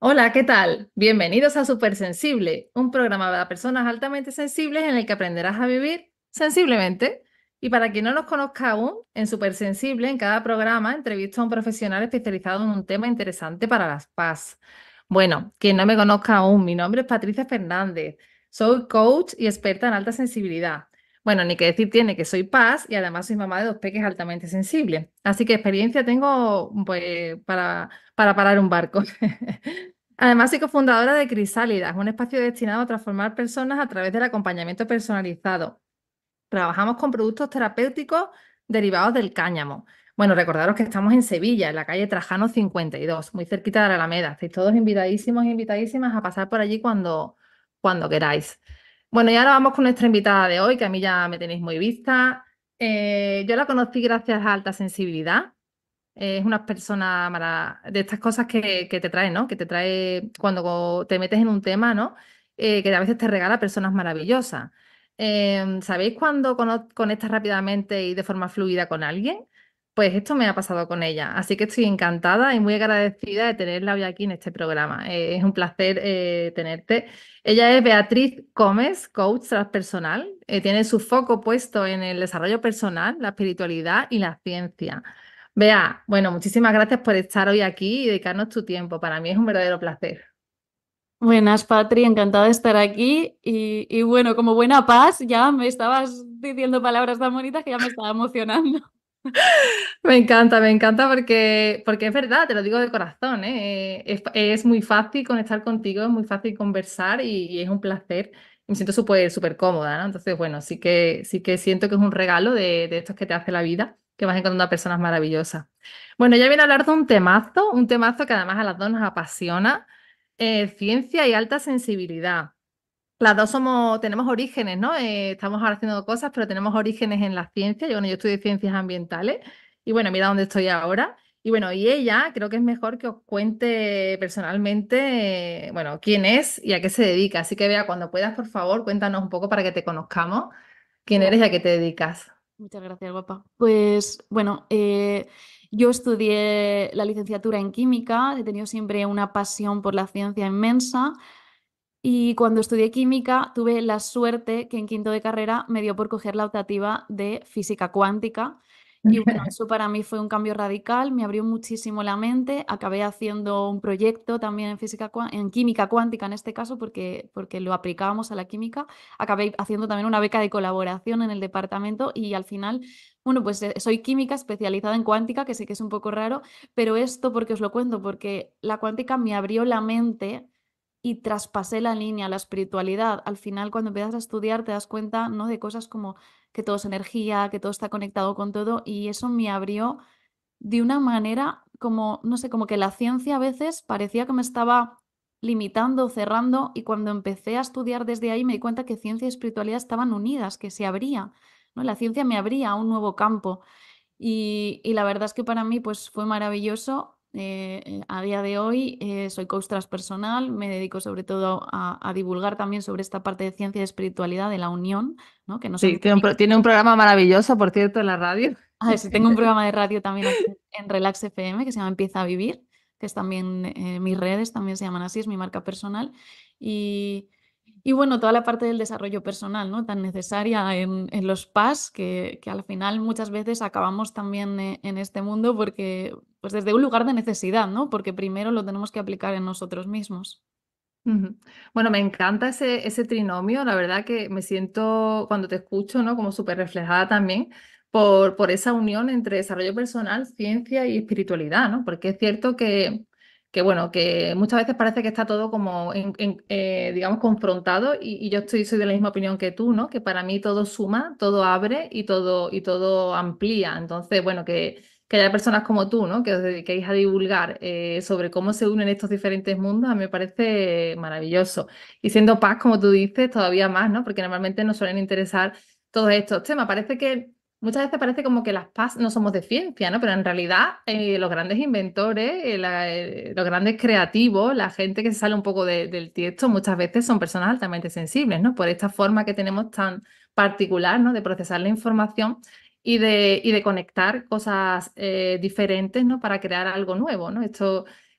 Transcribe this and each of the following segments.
Hola, ¿qué tal? Bienvenidos a Supersensible, un programa para personas altamente sensibles en el que aprenderás a vivir sensiblemente. Y para quien no nos conozca aún, en Supersensible, en cada programa entrevisto a un profesional especializado en un tema interesante para las PAS. Bueno, quien no me conozca aún, mi nombre es Patricia Fernández, soy coach y experta en alta sensibilidad. Bueno, ni que decir tiene que soy PAS y además soy mamá de dos peques altamente sensibles. Así que experiencia tengo pues, para parar un barco. Además, soy cofundadora de Crisálidas, un espacio destinado a transformar personas a través del acompañamiento personalizado. Trabajamos con productos terapéuticos derivados del cáñamo. Bueno, recordaros que estamos en Sevilla, en la calle Trajano 52, muy cerquita de la Alameda. Estáis todos invitadísimos e invitadísimas a pasar por allí cuando queráis. Bueno, y ahora vamos con nuestra invitada de hoy, que a mí ya me tenéis muy vista. Yo la conocí gracias a Alta Sensibilidad. Es una persona de estas cosas que te trae, ¿no? Que te trae cuando te metes en un tema, ¿no? Que a veces te regala personas maravillosas. ¿Sabéis cuando conectas rápidamente y de forma fluida con alguien? Pues esto me ha pasado con ella. Así que estoy encantada y muy agradecida de tenerla hoy aquí en este programa. Es un placer tenerte. Ella es Beatriz Gómez, coach transpersonal. Tiene su foco puesto en el desarrollo personal, la espiritualidad y la ciencia. Bea, bueno, muchísimas gracias por estar hoy aquí y dedicarnos tu tiempo. Para mí es un verdadero placer. Buenas, Patri, encantada de estar aquí. Y bueno, como buena paz, ya me estabas diciendo palabras tan bonitas que ya me estaba emocionando. Me encanta porque es verdad, te lo digo de corazón, ¿eh? Es muy fácil conectar contigo, es muy fácil conversar y es un placer. Me siento súper cómoda, ¿no? Entonces, bueno, sí que siento que es un regalo de estos que te hace la vida, que vas encontrando a personas maravillosas. Bueno, ya viene a hablar de un temazo que además a las dos nos apasiona, ciencia y alta sensibilidad. Las dos tenemos orígenes, ¿no? Estamos ahora haciendo cosas, pero tenemos orígenes en la ciencia. Yo estudio ciencias ambientales y bueno, mira dónde estoy ahora. Y bueno, y ella creo que es mejor que os cuente personalmente, bueno, quién es y a qué se dedica. Así que vea, cuando puedas, por favor, cuéntanos un poco para que te conozcamos quién eres y a qué te dedicas. Muchas gracias, guapa. Pues bueno, yo estudié la licenciatura en química, he tenido siempre una pasión por la ciencia inmensa y cuando estudié química tuve la suerte que en quinto de carrera me dio por coger la optativa de física cuántica. Y bueno, eso para mí fue un cambio radical, me abrió muchísimo la mente. Acabé haciendo un proyecto también en en química cuántica en este caso, porque lo aplicábamos a la química. Acabé haciendo también una beca de colaboración en el departamento y al final, bueno, pues soy química especializada en cuántica, que sé que es un poco raro, pero esto, porque os lo cuento, porque la cuántica me abrió la mente y traspasé la línea, la espiritualidad. Al final, cuando empiezas a estudiar, te das cuenta, ¿no? De cosas como que todo es energía, que todo está conectado con todo, y eso me abrió de una manera como, no sé, como que la ciencia a veces parecía que me estaba limitando, cerrando, y cuando empecé a estudiar desde ahí me di cuenta que ciencia y espiritualidad estaban unidas, que se abría, ¿no? La ciencia me abría a un nuevo campo. Y la verdad es que para mí pues fue maravilloso. A día de hoy soy coach transpersonal, me dedico sobre todo a divulgar también sobre esta parte de ciencia y espiritualidad de la unión, ¿no? Que no son Sí, tiene un programa maravilloso, por cierto, en la radio. A ver, sí, tengo un programa de radio también aquí en Relax FM que se llama Empieza a Vivir, que es también mis redes, también se llaman así, es mi marca personal. Y, y bueno, toda la parte del desarrollo personal, ¿no? Tan necesaria en los PAS, que al final muchas veces acabamos también en este mundo porque, pues desde un lugar de necesidad, ¿no? Porque primero lo tenemos que aplicar en nosotros mismos. Ujú. Bueno, me encanta ese trinomio, la verdad que me siento cuando te escucho, ¿no? Como súper reflejada también por esa unión entre desarrollo personal, ciencia y espiritualidad, ¿no? Porque es cierto bueno, que muchas veces parece que está todo como, digamos, confrontado y yo soy de la misma opinión que tú, ¿no? Que para mí todo suma, todo abre y todo amplía. Entonces, bueno, que haya personas como tú, ¿no? Que os dediquéis a divulgar sobre cómo se unen estos diferentes mundos, a mí me parece maravilloso. Y siendo paz, como tú dices, todavía más, ¿no? Porque normalmente nos suelen interesar todos estos temas. Muchas veces parece como que las paz no somos de ciencia, ¿no? Pero en realidad los grandes inventores, los grandes creativos, la gente que se sale un poco del tiesto, muchas veces son personas altamente sensibles, ¿no? Por esta forma que tenemos tan particular, ¿no? De procesar la información y de conectar cosas diferentes, ¿no? Para crear algo nuevo, ¿no?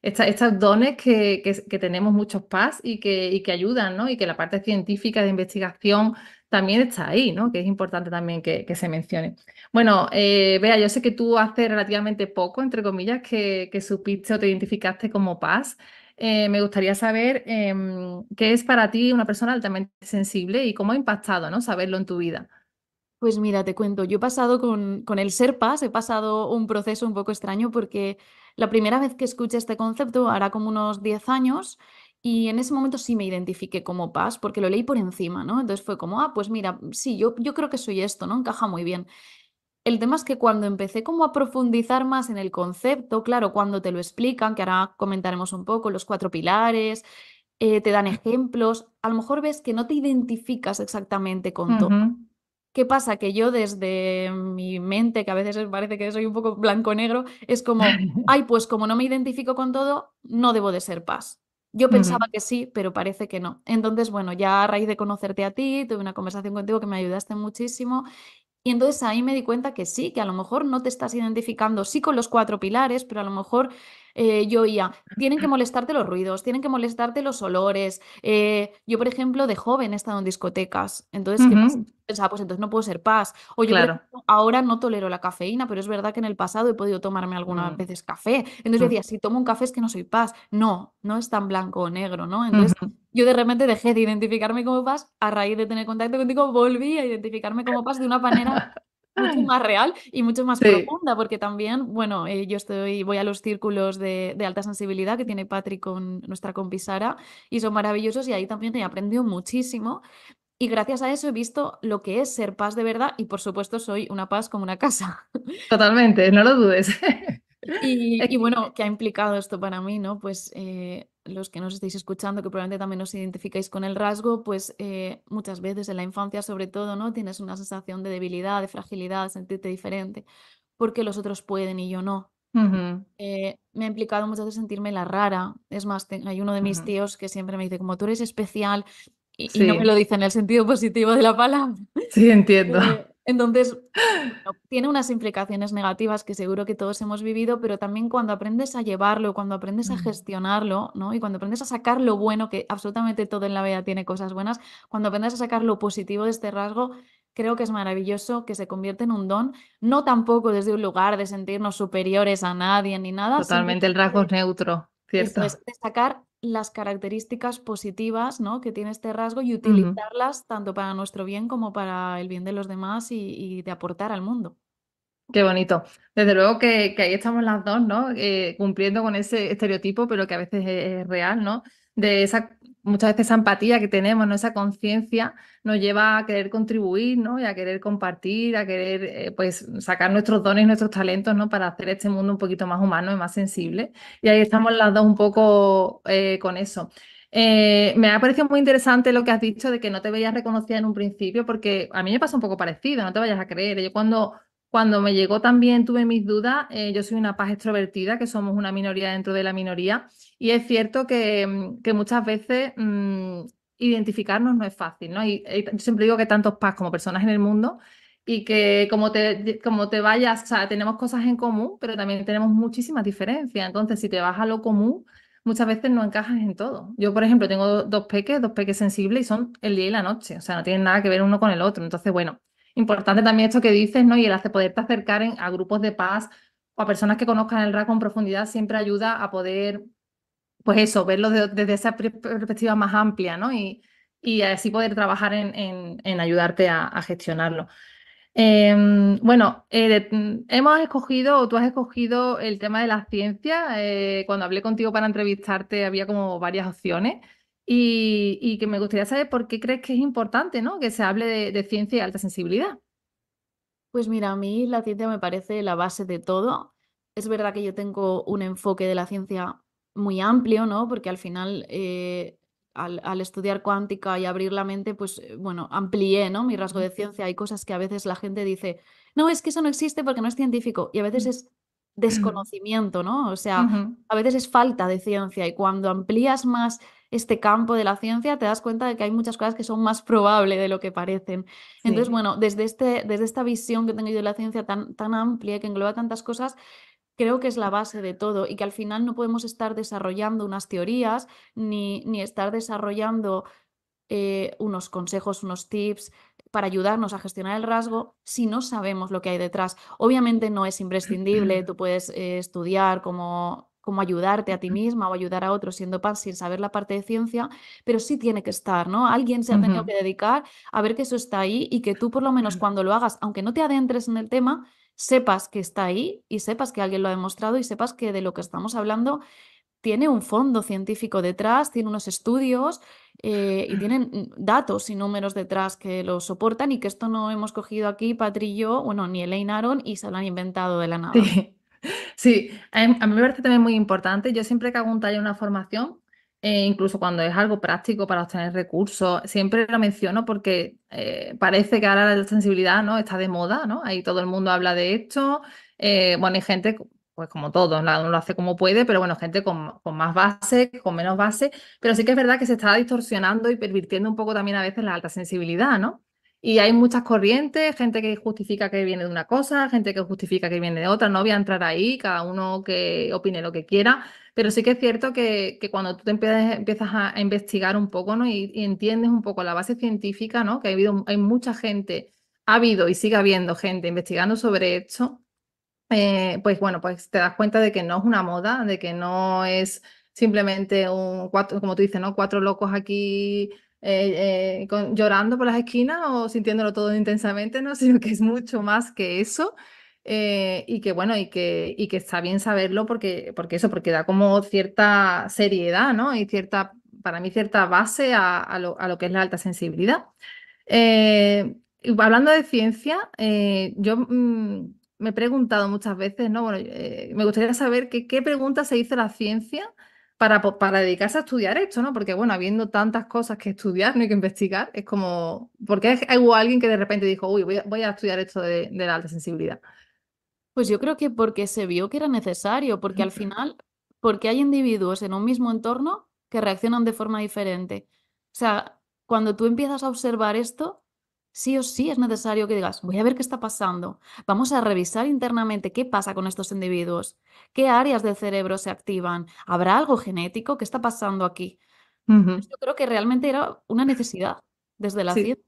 estos dones que tenemos muchos PAS y que ayudan, ¿no? Y que la parte científica de investigación también está ahí, ¿no? Que es importante también que se mencione. Bueno, Bea, yo sé que tú hace relativamente poco, entre comillas, que supiste o te identificaste como PAS. Me gustaría saber qué es para ti una persona altamente sensible y cómo ha impactado, ¿no? Saberlo en tu vida. Pues mira, te cuento, yo he pasado con el ser paz, he pasado un proceso un poco extraño porque la primera vez que escuché este concepto hará como unos 10 años y en ese momento sí me identifiqué como paz porque lo leí por encima, ¿no? Entonces fue como, ah, pues mira, sí, yo creo que soy esto, ¿no? Encaja muy bien. El tema es que cuando empecé como a profundizar más en el concepto, claro, cuando te lo explican, que ahora comentaremos un poco, los 4 pilares, te dan ejemplos, a lo mejor ves que no te identificas exactamente con todo. Ujú. ¿Qué pasa? Que yo desde mi mente, que a veces parece que soy un poco blanco-negro, es como, ay, pues como no me identifico con todo, no debo de ser paz. Yo pensaba Ujú. que sí, pero parece que no. Entonces, bueno, ya a raíz de conocerte a ti, tuve una conversación contigo que me ayudaste muchísimo y entonces ahí me di cuenta que sí, que a lo mejor no te estás identificando, sí con los 4 pilares, pero a lo mejor yo oía, tienen que molestarte los ruidos, tienen que molestarte los olores. Yo, por ejemplo, de joven he estado en discotecas. Entonces, ¿qué pasa? Ujú. Pensaba, pues entonces no puedo ser paz. O yo, por Claro. ejemplo, ahora no tolero la cafeína, pero es verdad que en el pasado he podido tomarme algunas Mm, veces café. Entonces yo mm, decía, si tomo un café es que no soy paz. No, no es tan blanco o negro, ¿no? Entonces ujú. yo de repente dejé de identificarme como paz, a raíz de tener contacto contigo volví a identificarme como paz de una manera mucho más real y mucho más Sí, profunda, porque también, bueno, voy a los círculos de alta sensibilidad que tiene Patri con nuestra compi Sara y son maravillosos y ahí también he aprendido muchísimo y gracias a eso he visto lo que es ser paz de verdad y por supuesto soy una paz como una casa. totalmente, no lo dudes. Y Es bueno, ¿qué ha implicado esto para mí, no? Pues los que nos estáis escuchando, que probablemente también os identificáis con el rasgo, pues muchas veces en la infancia sobre todo, ¿no? Tienes una sensación de debilidad, de fragilidad, sentirte diferente, porque los otros pueden y yo no. ujú, Me ha implicado muchas veces sentirme la rara. Es más, hay uno de mis ujú. tíos que siempre me dice, como tú eres especial, y no me Sí, lo dice en el sentido positivo de la palabra. sí, entiendo. Entonces, bueno, tiene unas implicaciones negativas que seguro que todos hemos vivido, pero también cuando aprendes a llevarlo, cuando aprendes a Mm, gestionarlo, ¿no? Y cuando aprendes a sacar lo bueno, que absolutamente todo en la vida tiene cosas buenas, cuando aprendes a sacar lo positivo de este rasgo, creo que es maravilloso, que se convierte en un don, no tampoco desde un lugar de sentirnos superiores a nadie ni nada, totalmente, el simplemente rasgo es neutro, eso ¿cierto? es, destacar las características positivas, ¿no? que tiene este rasgo y Ujú. utilizarlas tanto para nuestro bien como para el bien de los demás y de aportar al mundo. Qué bonito. Desde luego que ahí estamos las dos, ¿no? Cumpliendo con ese estereotipo, pero que a veces es real, ¿no? De esa, muchas veces esa empatía que tenemos, ¿no? Esa conciencia nos lleva a querer contribuir, ¿no? Y a querer compartir, a querer, pues, sacar nuestros dones y nuestros talentos, ¿no? Para hacer este mundo un poquito más humano y más sensible. Y ahí estamos las dos un poco con eso. Me ha parecido muy interesante lo que has dicho de que no te veías reconocida en un principio, porque a mí me pasa un poco parecido, no te vayas a creer. Yo cuando me llegó también tuve mis dudas. Yo soy una paz extrovertida, que somos una minoría dentro de la minoría, y es cierto que muchas veces identificarnos no es fácil, ¿no? Yo siempre digo que tantos paz como personas en el mundo y que como te vayas, o sea, tenemos cosas en común, pero también tenemos muchísimas diferencias. Entonces, si te vas a lo común, muchas veces no encajas en todo. Yo, por ejemplo, tengo dos peques sensibles y son el día y la noche, o sea, no tienen nada que ver uno con el otro. Entonces, bueno. Importante también esto que dices, ¿no? Y el hacer poderte acercar a grupos de paz o a personas que conozcan el rasgo en profundidad siempre ayuda a poder, pues eso, verlo desde esa perspectiva más amplia, ¿no? Y así poder trabajar en ayudarte a gestionarlo. Bueno, hemos escogido, o tú has escogido el tema de la ciencia. Cuando hablé contigo para entrevistarte había como varias opciones y que me gustaría saber por qué crees que es importante, ¿no? Que se hable de ciencia y alta sensibilidad. Pues mira, a mí la ciencia me parece la base de todo. Es verdad que yo tengo un enfoque de la ciencia muy amplio, ¿no? Porque al final, al estudiar cuántica y abrir la mente, pues bueno, amplié, ¿no? Mi rasgo de ciencia. Hay cosas que a veces la gente dice, no, es que eso no existe porque no es científico. Y a veces es desconocimiento, ¿no? O sea, Ujú. a veces es falta de ciencia. Y cuando amplías más este campo de la ciencia, te das cuenta de que hay muchas cosas que son más probables de lo que parecen. Entonces, Sí. bueno, desde esta visión que tengo yo de la ciencia tan amplia, que engloba tantas cosas, creo que es la base de todo y que al final no podemos estar desarrollando unas teorías ni estar desarrollando unos consejos, unos tips para ayudarnos a gestionar el rasgo si no sabemos lo que hay detrás. Obviamente no es imprescindible, tú puedes estudiar cómo ayudarte a ti misma o ayudar a otros siendo PAS sin saber la parte de ciencia, pero sí tiene que estar, ¿no? Alguien se ha tenido Ujú. que dedicar a ver que eso está ahí y que tú por lo menos cuando lo hagas, aunque no te adentres en el tema, sepas que está ahí y sepas que alguien lo ha demostrado y sepas que de lo que estamos hablando tiene un fondo científico detrás, tiene unos estudios y tienen datos y números detrás que lo soportan y que esto no hemos cogido aquí, Patri y yo, bueno, ni Elaine Aron y se lo han inventado de la nada. Sí. Sí, a mí me parece también muy importante. Yo siempre que hago un taller, una formación, incluso cuando es algo práctico para obtener recursos, siempre lo menciono porque parece que ahora la sensibilidad, ¿no? Está de moda, ¿no? Ahí todo el mundo habla de esto. Bueno, hay gente, pues como todos, uno lo hace como puede, pero bueno, gente con más base, con menos base. Pero sí que es verdad que se está distorsionando y pervirtiendo un poco también a veces la alta sensibilidad, ¿no? Y hay muchas corrientes, gente que justifica que viene de una cosa, gente que justifica que viene de otra. No voy a entrar ahí, cada uno que opine lo que quiera, pero sí que es cierto que cuando tú te empiezas a investigar un poco, ¿no? Y entiendes un poco la base científica, ¿no? Que hay mucha gente, ha habido y sigue habiendo gente investigando sobre esto, pues bueno, pues te das cuenta de que no es una moda, de que no es simplemente como tú dices, ¿no? Cuatro locos aquí llorando por las esquinas o sintiéndolo todo intensamente, ¿no? Sino que es mucho más que eso. Y que bueno, y que está bien saberlo porque da como cierta seriedad, ¿no? Y para mí, cierta base a lo que es la alta sensibilidad. Y hablando de ciencia, yo me he preguntado muchas veces, ¿no? Bueno, me gustaría saber qué preguntas se hizo la ciencia para dedicarse a estudiar esto, ¿no? Porque, bueno, habiendo tantas cosas que estudiar, no hay que investigar, es como, ¿por qué hubo alguien que de repente dijo, uy, voy a estudiar esto de la alta sensibilidad? Pues yo creo que porque se vio que era necesario, porque al final, porque hay individuos en un mismo entorno que reaccionan de forma diferente. O sea, cuando tú empiezas a observar esto, sí o sí es necesario que digas, voy a ver qué está pasando. Vamos a revisar internamente qué pasa con estos individuos, qué áreas del cerebro se activan, ¿habrá algo genético? ¿Qué está pasando aquí? Ujú. Yo creo que realmente era una necesidad desde la Sí. ciencia.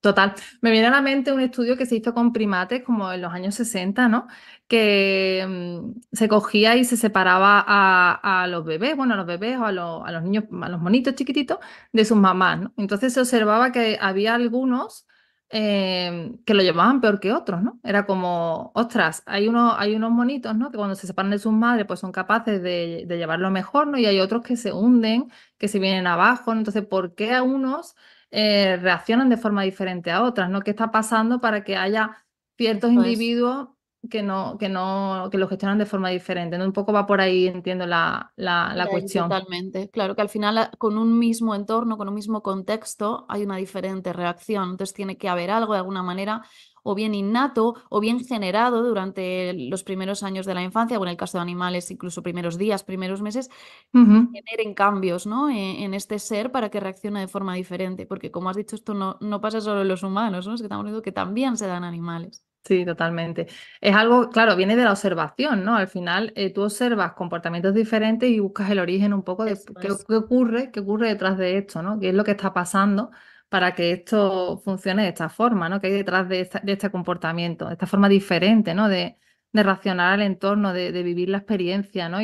Total. Me viene a la mente un estudio que se hizo con primates como en los años 60, ¿no? Que se cogía y se separaba a los bebés, bueno, a los bebés o a los niños, a los monitos chiquititos de sus mamás, ¿no? Entonces se observaba que había algunos que lo llevaban peor que otros, ¿no? Era como, ostras, hay unos monitos, ¿no? Que cuando se separan de sus madres, pues son capaces de llevarlo mejor, ¿no? Y hay otros que se hunden, que se vienen abajo, ¿no? Entonces, ¿por qué a unos reaccionan de forma diferente a otras, ¿no? ¿Qué está pasando para que haya ciertos Pues individuos que lo gestionan de forma diferente? ¿No? Un poco va por ahí, entiendo la por ahí cuestión. totalmente. Claro que al final con un mismo entorno, con un mismo contexto, hay una diferente reacción. Entonces tiene que haber algo de alguna manera, o bien innato, o bien generado durante los primeros años de la infancia, o en el caso de animales, incluso primeros días, primeros meses, Ujú. generen cambios, ¿no? En este ser para que reaccione de forma diferente. Porque como has dicho, esto no pasa solo en los humanos, ¿no? Es que estamos viendo que también se dan animales. Sí, totalmente. Es algo, claro, viene de la observación, ¿no? Al final, tú observas comportamientos diferentes y buscas el origen un poco de Eso qué, es. qué ocurre detrás de esto, ¿no? ¿Qué es lo que está pasando para que esto funcione de esta forma, ¿no? ¿Qué hay detrás de este comportamiento, de esta forma diferente, ¿no? De reaccionar al entorno, de vivir la experiencia, ¿no?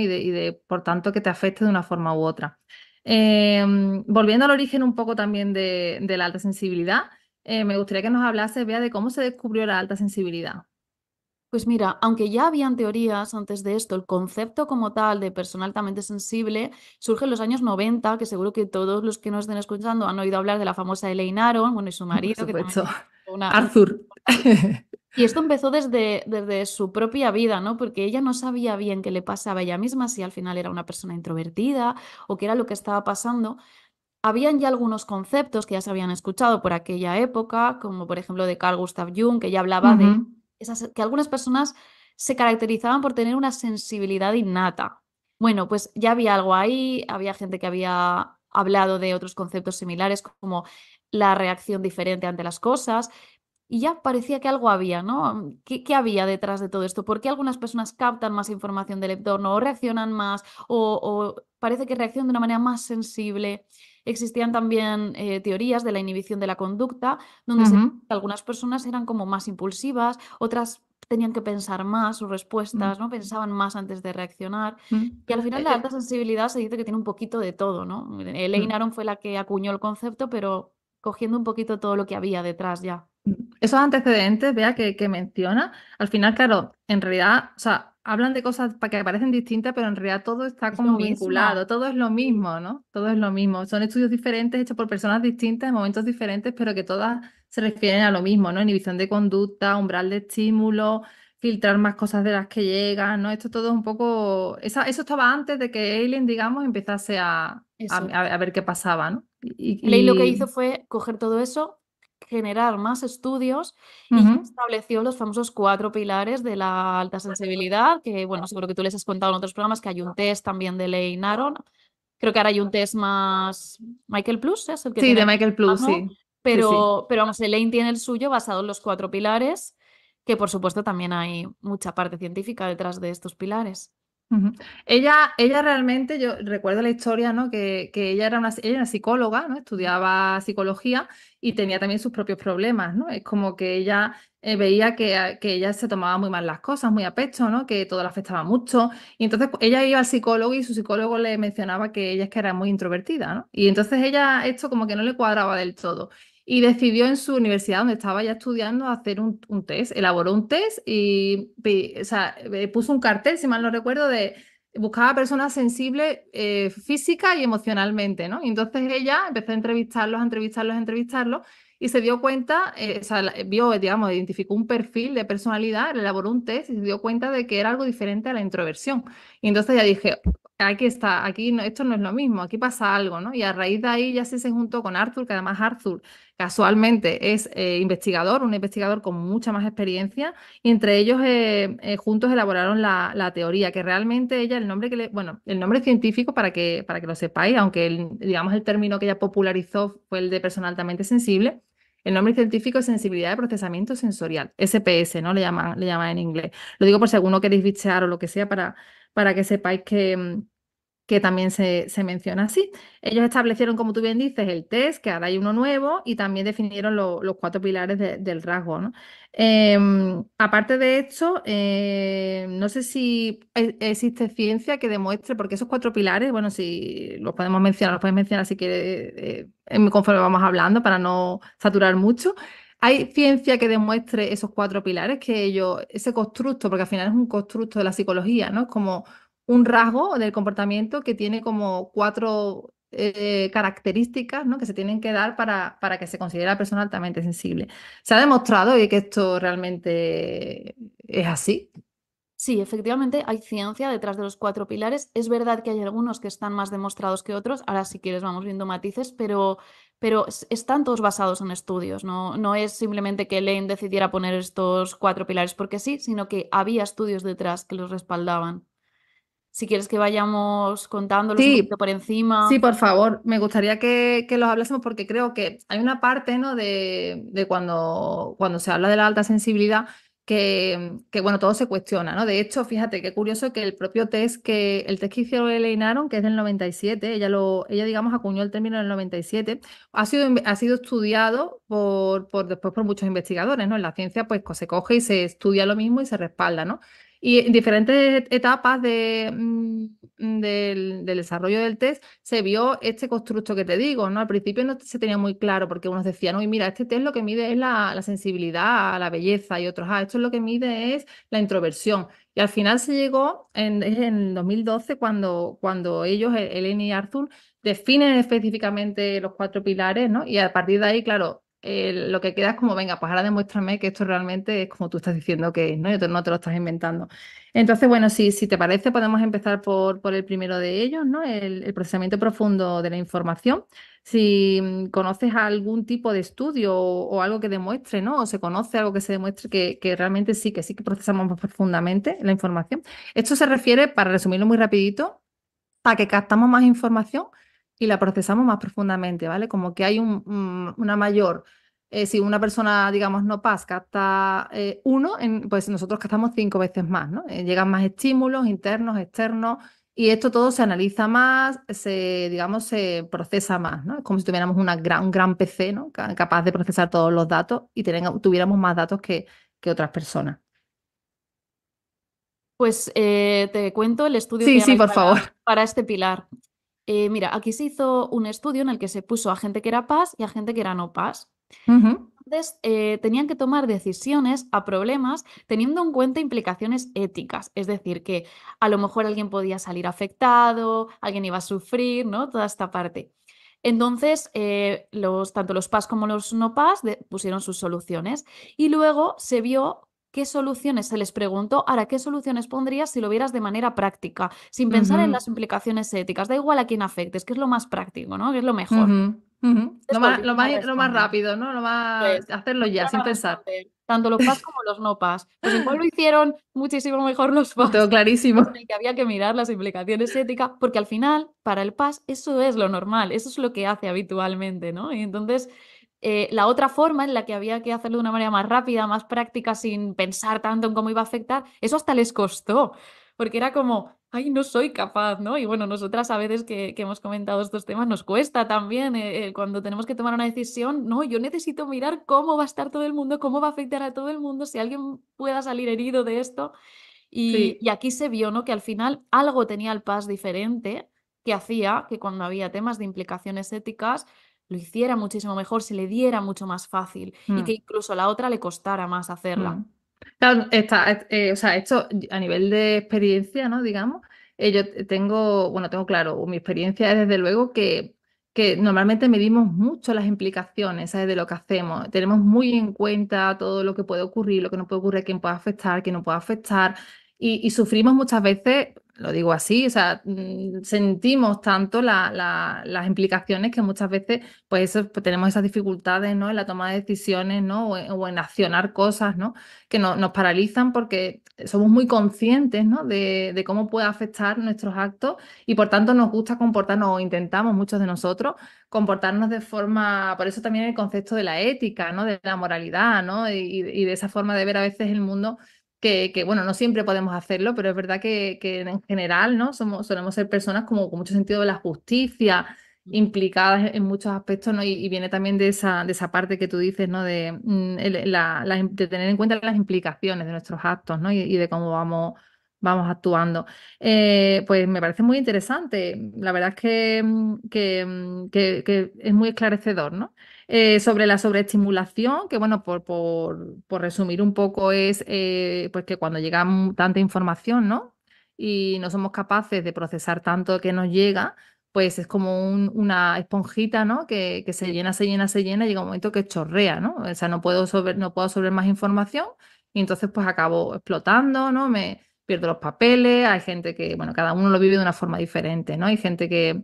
Por tanto, que te afecte de una forma u otra. Volviendo al origen un poco también de la alta sensibilidad. Me gustaría que nos hablase, Bea, de cómo se descubrió la alta sensibilidad. Pues mira, aunque ya habían teorías antes de esto, el concepto como tal de persona altamente sensible surge en los años 90, que seguro que todos los que nos estén escuchando han oído hablar de la famosa Elaine Aron, bueno, y su Por marido, que también supuesto. fue una Arthur. y esto empezó desde su propia vida, ¿no? Porque ella no sabía bien qué le pasaba a ella misma, si al final era una persona introvertida o qué era lo que estaba pasando. Habían ya algunos conceptos que ya se habían escuchado por aquella época, como por ejemplo de Carl Gustav Jung, que ya hablaba de Ujú, que algunas personas se caracterizaban por tener una sensibilidad innata. Bueno, pues ya había algo ahí, había gente que había hablado de otros conceptos similares como la reacción diferente ante las cosas, y ya parecía que algo había, ¿no? ¿Qué había detrás de todo esto? ¿Por qué algunas personas captan más información del entorno o reaccionan más o parece que reaccionan de una manera más sensible? Existían también teorías de la inhibición de la conducta, donde se Ujú, algunas personas eran como más impulsivas, otras tenían que pensar más sus mm, respuestas, ¿no? Pensaban más antes de reaccionar. mm. Y al final Eh, la eh, alta sensibilidad se dice que tiene un poquito de todo, ¿no? Elaine mm. Aron fue la que acuñó el concepto, pero cogiendo un poquito todo lo que había detrás ya. Esos antecedentes, vea, que menciona, al final, claro, en realidad, o sea, hablan de cosas que parecen distintas, pero en realidad todo está Es lo como mismo. vinculado, todo es lo Sí. mismo, ¿no? Todo es lo mismo. Son estudios diferentes hechos por personas distintas en momentos diferentes, pero que todas se refieren a lo mismo, ¿no? Inhibición de conducta, umbral de estímulo, filtrar más cosas de las que llegan, ¿no? Esto todo es un poco... eso estaba antes de que Alien, digamos, empezase Eso. a ver qué pasaba, ¿no? Ley lo que hizo fue coger todo eso, generar más estudios y ya Ujú. estableció los famosos 4 pilares de la alta sensibilidad, que bueno, seguro que tú les has contado en otros programas que hay un test también de Ley Naron. Creo que ahora hay un test más Michael Plus, es el que Sí, tiene de el Michael Plus, más, ¿no? sí. Sí, sí. Pero vamos, Elaine tiene el suyo basado en los 4 pilares, que por supuesto también hay mucha parte científica detrás de estos pilares. Ujú. Ella realmente, yo recuerdo la historia, ¿no? Que ella era psicóloga, ¿no? Estudiaba psicología y tenía también sus propios problemas, ¿no? Es como que ella veía que ella se tomaba muy mal las cosas, muy a pecho, ¿no? Que todo le afectaba mucho. Y entonces pues, ella iba al psicólogo y su psicólogo le mencionaba que ella es que era muy introvertida, ¿no? Y entonces ella esto como que no le cuadraba del todo. Y decidió en su universidad, donde estaba ya estudiando, hacer un test. Elaboró un test y o sea, puso un cartel, si mal no recuerdo, de buscaba personas sensibles física y emocionalmente, ¿no? Y entonces ella empezó a entrevistarlos, a entrevistarlos y se dio cuenta, o sea, vio, digamos, identificó un perfil de personalidad, elaboró un test y se dio cuenta de que era algo diferente a la introversión. Y entonces ya dije, aquí está, aquí no, esto no es lo mismo, aquí pasa algo, ¿no? Y a raíz de ahí ya se juntó con Arthur, que además Arthur casualmente es investigador, un investigador con mucha más experiencia, y entre ellos juntos elaboraron la teoría, que realmente ella, el nombre que le, bueno, el nombre científico para que lo sepáis, aunque digamos el término que ella popularizó fue el de persona altamente sensible. El nombre científico es sensibilidad de procesamiento sensorial, SPS, ¿no? Le llaman en inglés. Lo digo por si alguno queréis bichear o lo que sea para que sepáis que también se menciona así. Ellos establecieron, como tú bien dices, el test, que ahora hay uno nuevo, y también definieron los 4 pilares del rasgo, ¿no? Aparte de esto, no sé si existe ciencia que demuestre, porque esos 4 pilares, bueno, si los podemos mencionar, los puedes mencionar si quieres, conforme vamos hablando, para no saturar mucho. ¿Hay ciencia que demuestre esos 4 pilares, que ellos, ese constructo, porque al final es un constructo de la psicología, ¿no? Es como un rasgo del comportamiento que tiene como 4 características, ¿no? Que se tienen que dar para que se considere a la persona altamente sensible. ¿Se ha demostrado que esto realmente es así? Sí, efectivamente hay ciencia detrás de los 4 pilares. Es verdad que hay algunos que están más demostrados que otros. Ahora, si quieres, vamos viendo matices, pero están todos basados en estudios. No, no es simplemente que Lane decidiera poner estos 4 pilares porque sí, sino que había estudios detrás que los respaldaban. Si quieres que vayamos contándolos un poquito Sí, por sí, encima. por favor. Me gustaría que los hablásemos porque creo que hay una parte, ¿no? de cuando se habla de la alta sensibilidad bueno, todo se cuestiona, ¿no? De hecho, fíjate qué curioso que el test que hicieron Elaine Aron, que es del 97, ella digamos acuñó el término en el 97, ha sido estudiado después por muchos investigadores, ¿no? En la ciencia, pues se coge y se estudia lo mismo y se respalda, ¿no? Y en diferentes etapas del desarrollo del test se vio este constructo que te digo, ¿no? Al principio no se tenía muy claro porque unos decían, uy, mira, este test lo que mide es la sensibilidad a la belleza y otros, esto lo que mide es la introversión. Y al final se llegó es en 2012 cuando ellos, Elaine y Arthur, definen específicamente los 4 pilares, ¿no? Y a partir de ahí, claro, lo que queda es como, venga, pues ahora demuéstrame que esto realmente es como tú estás diciendo que es, ¿no? Y tú no te lo estás inventando. Entonces, bueno, si te parece, podemos empezar por el primero de ellos, ¿no? El procesamiento profundo de la información. Si conoces algún tipo de estudio o algo que demuestre, ¿no? O se conoce algo que se demuestre que realmente sí que procesamos más profundamente la información. Esto se refiere, para resumirlo muy rapidito, a que captamos más información y la procesamos más profundamente, ¿vale? Como que hay una mayor si una persona, digamos, no PAS capta 1, pues nosotros captamos 5 veces más, ¿no? Llegan más estímulos internos, externos, y esto todo se analiza más, digamos, se procesa más, ¿no? Es como si tuviéramos un gran PC, ¿no? Capaz de procesar todos los datos y tuviéramos más datos que otras personas. Pues te cuento el estudio Sí, que sí, hay por favor. para este pilar. Mira, aquí se hizo un estudio en el que se puso a gente que era PAS y a gente que era no PAS. Ujú, Entonces, tenían que tomar decisiones a problemas teniendo en cuenta implicaciones éticas, es decir, que a lo mejor alguien podía salir afectado, alguien iba a sufrir, ¿no? Toda esta parte. Entonces, tanto los PAS como los no PAS pusieron sus soluciones y luego se vio qué soluciones se les preguntó, ahora, ¿qué soluciones pondrías si lo vieras de manera práctica, sin pensar en ujú, las implicaciones éticas? Da igual a quién afectes, que es lo más práctico, ¿no? Que es lo mejor. ujú, ujú. Entonces volvieron a Lo más responder. rápido, ¿no? Lo más, Pues hacerlo ya, volvieron sin a pensar. responder, tanto los PAS como los no PAS. Pues ¿en cuál lo hicieron muchísimo mejor los Lo tengo PAS? En clarísimo. el que había que mirar las implicaciones éticas, porque al final, para el PAS, eso es lo normal, eso es lo que hace habitualmente, ¿no? Y entonces, la otra forma en la que había que hacerlo de una manera más rápida, más práctica, sin pensar tanto en cómo iba a afectar, eso hasta les costó, porque era como, ay, no soy capaz, ¿no? Y bueno, nosotras a veces que hemos comentado estos temas nos cuesta también, cuando tenemos que tomar una decisión, no, yo necesito mirar cómo va a estar todo el mundo, cómo va a afectar a todo el mundo, si alguien pueda salir herido de esto. Sí. Y aquí se vio, ¿no? Que al final algo tenía el PAS diferente que hacía que cuando había temas de implicaciones éticas lo hiciera muchísimo mejor, se le diera mucho más fácil y que Mm. incluso a la otra le costara más hacerla. Mm. Claro, o sea, esto a nivel de experiencia, ¿no? Digamos, tengo claro, mi experiencia es desde luego que normalmente medimos mucho las implicaciones, ¿sabes? De lo que hacemos. Tenemos muy en cuenta todo lo que puede ocurrir, lo que no puede ocurrir, quién puede afectar, quién no puede afectar. Y sufrimos muchas veces, lo digo así, o sea, sentimos tanto las implicaciones que muchas veces pues, pues tenemos esas dificultades, ¿no? En la toma de decisiones, ¿no? O en accionar cosas, ¿no? Que nos paralizan porque somos muy conscientes, ¿no? De cómo puede afectar nuestros actos y por tanto nos gusta comportarnos, o intentamos muchos de nosotros comportarnos de forma, por eso también el concepto de la ética, ¿no? De la moralidad, ¿no? Y de esa forma de ver a veces el mundo. Bueno, no siempre podemos hacerlo, pero es verdad que en general, ¿no? Solemos ser personas como con mucho sentido de la justicia, implicadas en muchos aspectos, ¿no? Y viene también de esa parte que tú dices, ¿no? De, de tener en cuenta las implicaciones de nuestros actos, ¿no? Y de cómo vamos actuando. Pues me parece muy interesante. La verdad es que es muy esclarecedor, ¿no? Sobre la sobreestimulación, que bueno, por resumir un poco, es pues que cuando llega tanta información, ¿no? Y no somos capaces de procesar tanto que nos llega, pues es como una esponjita, ¿no? Que se llena, se llena, se llena y llega un momento que chorrea, ¿no? O sea, no puedo sobre más información y entonces pues acabo explotando, ¿no? Me pierdo los papeles, hay gente que, bueno, cada uno lo vive de una forma diferente, ¿no? Hay gente que,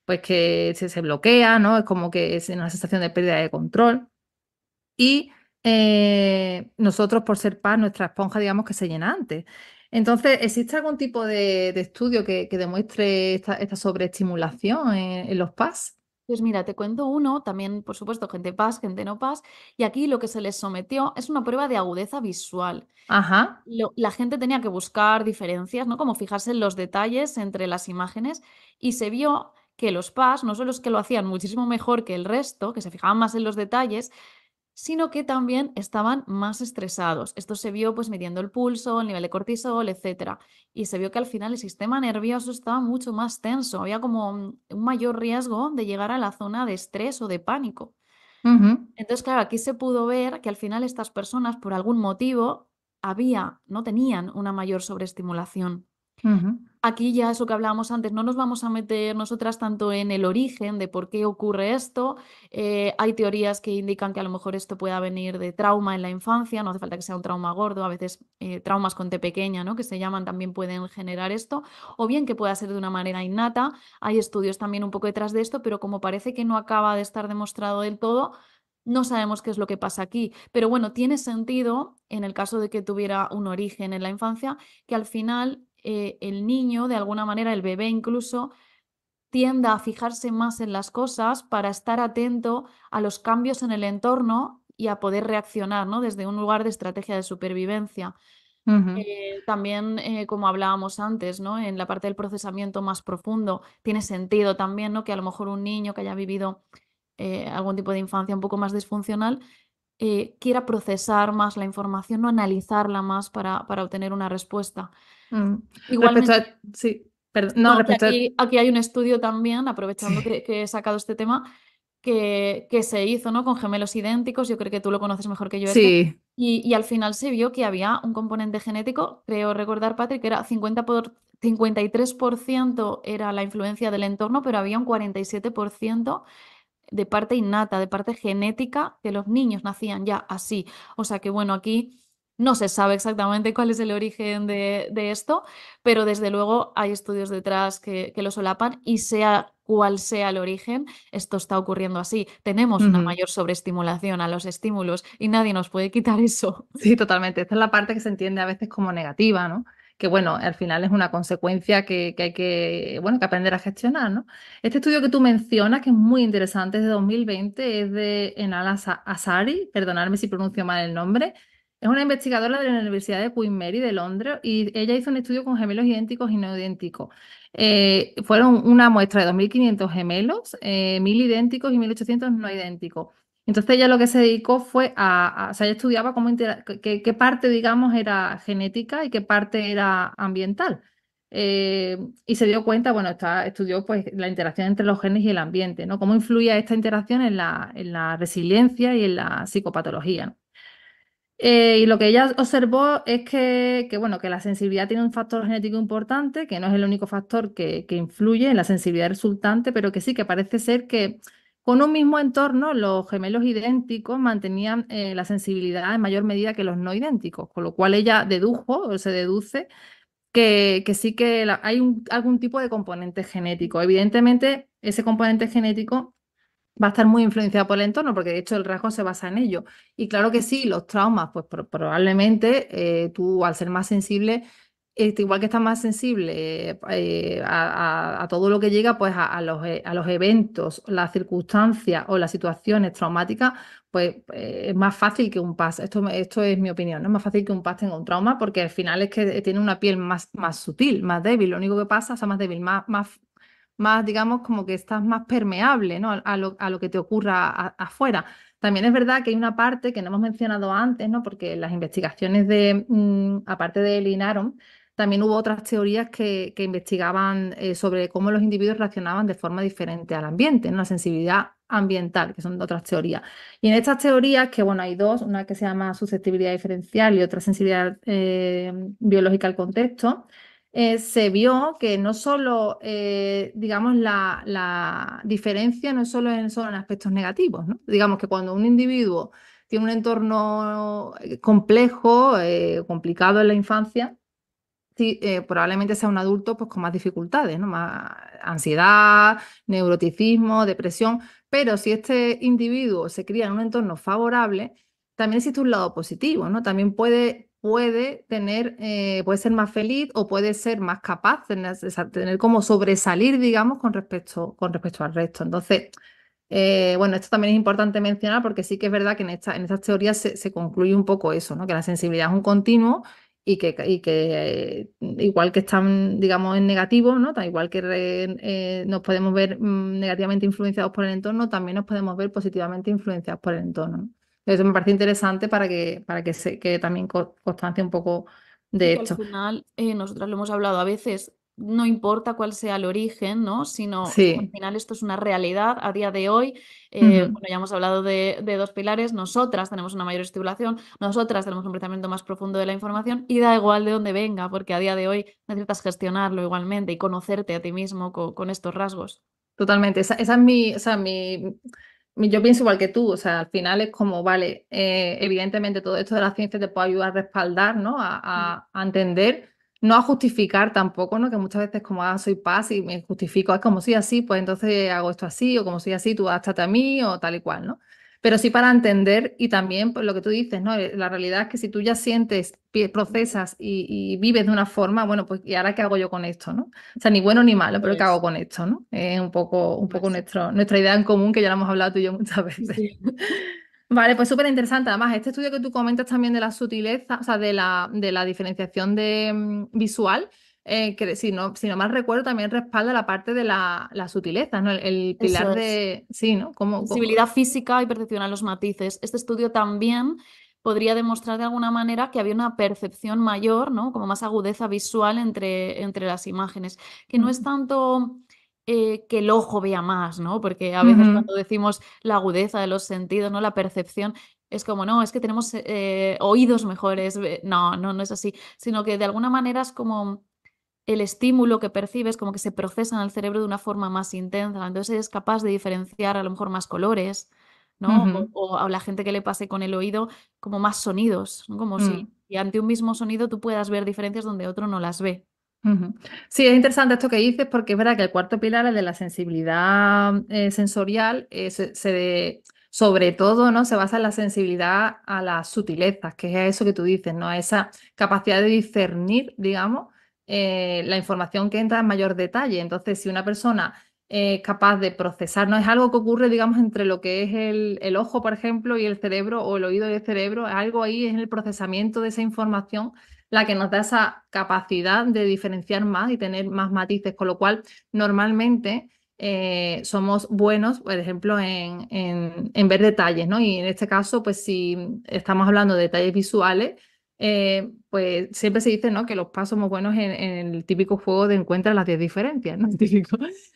pues que se bloquea, ¿no? Es como que es una sensación de pérdida de control y nosotros, por ser paz, nuestra esponja, digamos que se llena antes. Entonces, ¿existe algún tipo de estudio que demuestre esta sobreestimulación en los PAS? Pues mira, te cuento uno, también por supuesto gente PAS, gente no PAS, y aquí lo que se les sometió es una prueba de agudeza visual. Ajá. La gente tenía que buscar diferencias, ¿no? Como fijarse en los detalles entre las imágenes y se vio que los PAS no solo es que lo hacían muchísimo mejor que el resto, que se fijaban más en los detalles, sino que también estaban más estresados. Esto se vio pues midiendo el pulso, el nivel de cortisol, etcétera. Y se vio que al final el sistema nervioso estaba mucho más tenso, había como un mayor riesgo de llegar a la zona de estrés o de pánico. Ujú, Entonces, claro, aquí se pudo ver que al final estas personas, por algún motivo, no tenían una mayor sobreestimulación. ujú, Aquí ya eso que hablábamos antes, no nos vamos a meter nosotras tanto en el origen de por qué ocurre esto. Hay teorías que indican que a lo mejor esto pueda venir de trauma en la infancia, no hace falta que sea un trauma gordo, a veces traumas con T pequeña, ¿no? Que se llaman, también pueden generar esto, o bien que pueda ser de una manera innata. Hay estudios también un poco detrás de esto, pero como parece que no acaba de estar demostrado del todo, no sabemos qué es lo que pasa aquí. Pero bueno, tiene sentido en el caso de que tuviera un origen en la infancia que al final el niño, de alguna manera, el bebé incluso, tienda a fijarse más en las cosas para estar atento a los cambios en el entorno y a poder reaccionar, ¿no? Desde un lugar de estrategia de supervivencia. Ujú, También, como hablábamos antes, ¿no? En la parte del procesamiento más profundo, tiene sentido también, ¿no? Que a lo mejor un niño que haya vivido algún tipo de infancia un poco más disfuncional quiera procesar más la información, no analizarla más para obtener una respuesta. mm. Respecto a... Igualmente, Sí, perdón, no, no, que respecto a... aquí hay un estudio también, aprovechando Sí, que he sacado este tema, que se hizo, ¿no? Con gemelos idénticos, yo creo que tú lo conoces mejor que yo sí. y al final se vio que había un componente genético, creo recordar, Patrick, que era 53% era la influencia del entorno, pero había un 47% de parte innata, de parte genética, que los niños nacían ya así. O sea que bueno, aquí no se sabe exactamente cuál es el origen de esto, pero desde luego hay estudios detrás que lo solapan y sea cual sea el origen, esto está ocurriendo así. Tenemos una Ujú. mayor sobreestimulación a los estímulos y nadie nos puede quitar eso. Sí, totalmente. Esta es la parte que se entiende a veces como negativa, ¿no? Que bueno, al final es una consecuencia que hay que, bueno, que aprender a gestionar, ¿no? Este estudio que tú mencionas, que es muy interesante, es de 2020, es de Enal Asari, perdonadme si pronuncio mal el nombre. Es una investigadora de la Universidad de Queen Mary de Londres y ella hizo un estudio con gemelos idénticos y no idénticos. Fueron una muestra de 2.500 gemelos, 1.000 idénticos y 1.800 no idénticos. Entonces ella lo que se dedicó fue o sea, ella estudiaba qué parte, digamos, era genética y qué parte era ambiental. Y se dio cuenta, bueno, estudió pues la interacción entre los genes y el ambiente, ¿no? Cómo influía esta interacción en la resiliencia y en la psicopatología, ¿no? Y lo que ella observó es bueno, que la sensibilidad tiene un factor genético importante, que no es el único factor que influye en la sensibilidad resultante, pero que sí, que parece ser que con un mismo entorno los gemelos idénticos mantenían la sensibilidad en mayor medida que los no idénticos, con lo cual ella dedujo o se deduce que sí que hay algún tipo de componente genético. Evidentemente, ese componente genético va a estar muy influenciado por el entorno, porque de hecho el rasgo se basa en ello. Y claro que sí, los traumas, pues probablemente tú al ser más sensible, igual que estás más sensible a todo lo que llega, pues a los eventos, las circunstancias o las situaciones traumáticas, pues es más fácil que un PAS. Esto es mi opinión, ¿no? Es más fácil que un PAS tenga un trauma porque al final es que tiene una piel más sutil, más débil. Lo único que pasa, o sea, más débil, más, digamos, como que estás más permeable, ¿no? A lo que te ocurra afuera. También es verdad que hay una parte que no hemos mencionado antes, ¿no? Porque las investigaciones aparte de Linaron, también hubo otras teorías que investigaban sobre cómo los individuos reaccionaban de forma diferente al ambiente, ¿no? La sensibilidad ambiental, que son otras teorías. Y en estas teorías, que bueno, hay dos, una que se llama susceptibilidad diferencial y otra sensibilidad biológica al contexto, se vio que no solo, digamos, la diferencia no es solo en aspectos negativos, ¿no? Digamos que cuando un individuo tiene un entorno complejo, complicado en la infancia, sí, probablemente sea un adulto pues, con más dificultades, ¿no? Más ansiedad, neuroticismo, depresión, pero si este individuo se cría en un entorno favorable, también existe un lado positivo, ¿no? También puede ser más feliz o puede ser más capaz de tener como sobresalir, digamos, con respecto al resto. Entonces, bueno, esto también es importante mencionar porque sí que es verdad que en estas teorías se concluye un poco eso, ¿no? Que la sensibilidad es un continuo y que igual que están, digamos, en negativo, ¿no? Igual que nos podemos ver negativamente influenciados por el entorno, también nos podemos ver positivamente influenciados por el entorno, ¿no? Eso me parece interesante para que también constancia un poco Y de que al esto. final, nosotras lo hemos hablado a veces, no importa cuál sea el origen, ¿no? Sino al Sí. final esto es una realidad a día de hoy. Ujú. Bueno, ya hemos hablado de dos pilares, nosotras tenemos una mayor estimulación, nosotras tenemos un procesamiento más profundo de la información y da igual de dónde venga, porque a día de hoy necesitas gestionarlo igualmente y conocerte a ti mismo con estos rasgos. Totalmente, esa es o sea, yo pienso igual que tú, o sea, al final es como, vale, evidentemente todo esto de la ciencia te puede ayudar a respaldar, ¿no? Mm. A entender, no a justificar tampoco, ¿no? Que muchas veces como, soy paz y me justifico, es como soy así, pues entonces hago esto así, o como soy así, tú adáptate a mí, o tal y cual, ¿no? Pero sí para entender y también pues, lo que tú dices, ¿no? La realidad es que si tú ya sientes, procesas y vives de una forma, bueno, pues ¿y ahora qué hago yo con esto, ¿no? O sea, ni bueno ni malo, Eso pero ¿qué hago es, con esto, no? Es un poco eso es. nuestra idea en común que ya la hemos hablado tú y yo muchas Sí, veces. sí. Vale, pues súper interesante. Además, este estudio que tú comentas también de la sutileza, o sea, de la diferenciación visual, que si no mal recuerdo, también respalda la parte de la sutileza, ¿no? El Eso pilar es. de, sí, ¿no? Sensibilidad física y percepción a los matices. Este estudio también podría demostrar de alguna manera que había una percepción mayor, ¿no? Como más agudeza visual entre las imágenes, que no es Mm, tanto que el ojo vea más, ¿no? Porque a veces ujú, cuando decimos la agudeza de los sentidos, ¿no? La percepción, es como, no, es que tenemos oídos mejores. No, no, no es así, sino que de alguna manera es como el estímulo que percibes como que se procesa en el cerebro de una forma más intensa. Entonces eres capaz de diferenciar a lo mejor más colores, ¿no? ujú, O a la gente que le pase con el oído como más sonidos, ¿no? Como mm. si ante un mismo sonido tú puedas ver diferencias donde otro no las ve. Ujú. Sí, es interesante esto que dices porque es verdad que el cuarto pilar, el de la sensibilidad sensorial, sobre todo, ¿no? Se basa en la sensibilidad a las sutilezas, que es a eso que tú dices, ¿no? A esa capacidad de discernir, digamos, la información que entra en mayor detalle. Entonces, si una persona es capaz de procesar, no es algo que ocurre, digamos, entre lo que es el ojo, por ejemplo, y el cerebro, o el oído y el cerebro, algo ahí es en el procesamiento de esa información la que nos da esa capacidad de diferenciar más y tener más matices, con lo cual normalmente somos buenos, por ejemplo, en ver detalles, ¿no? Y en este caso, pues si estamos hablando de detalles visuales, pues siempre se dice, ¿no? Que los PAS somos buenos en el típico juego de encuentras las 10 diferencias, ¿no?